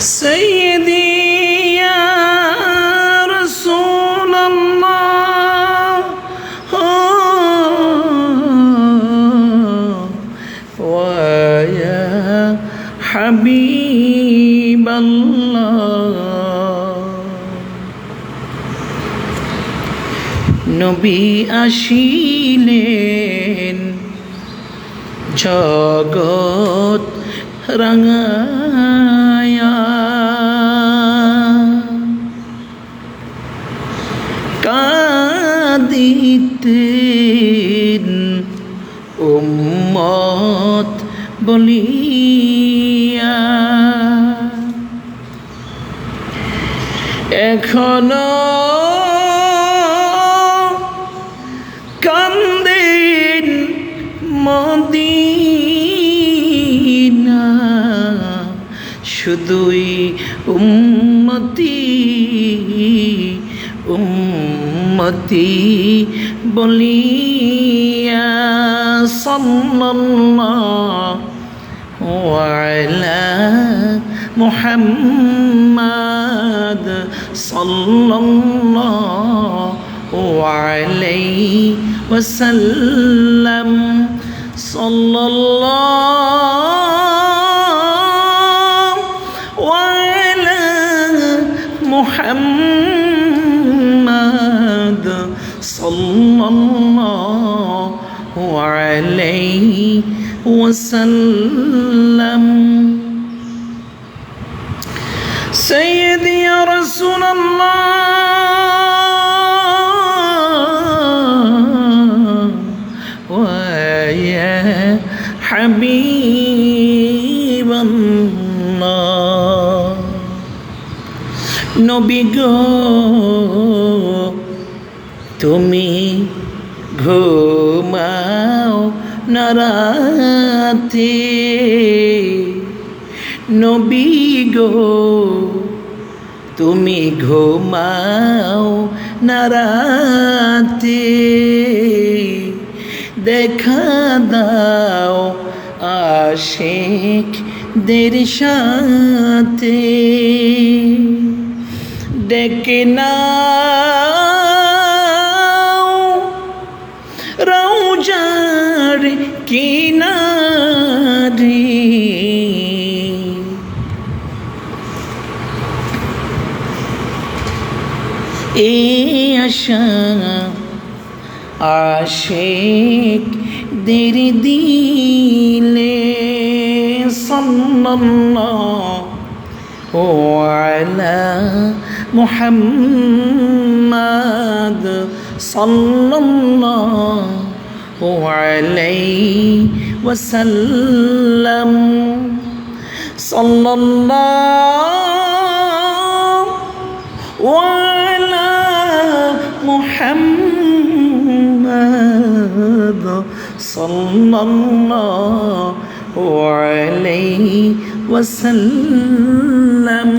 سيدي يا رسول الله ويا حبيب الله নবী আসিলেন জগৎ রাঙায়া কাঁদিতেন উম্মত বলিয়া এখনো কান্দেন মদিনা শুধুই উম্মতি উম্মতি বলিয়া সাল্লাল্লাহু আলা মুহাম্মাদ সাল্লাল্লাহু আলাইহি ওয়াসাল্লাম সাল্লাল্লাহু আলা মুহাম্মাদ সাল্লাল্লাহু আলাইহি ওয়াসাল্লাম سيدي يا رسول الله ويا حبيب الله নবী গো তুমি ঘুমাও না রাতে নবী গো তুমি ঘুমাও না রাতে দেখা দাও আশিকদের সাথে ডেকে নাও রওজার কিনারে এই আশা আশিকদের দিলে সাল্লাল্লাহু আলা মুহাম্মাদ সাল্লাল্লাহু আলাইহি ওয়াসাল্লাম সাল্লাল্লাহু আলা মুহাম্মাদ সাল্লাল্লাহু আলাইহি ওয়াসাল্লাম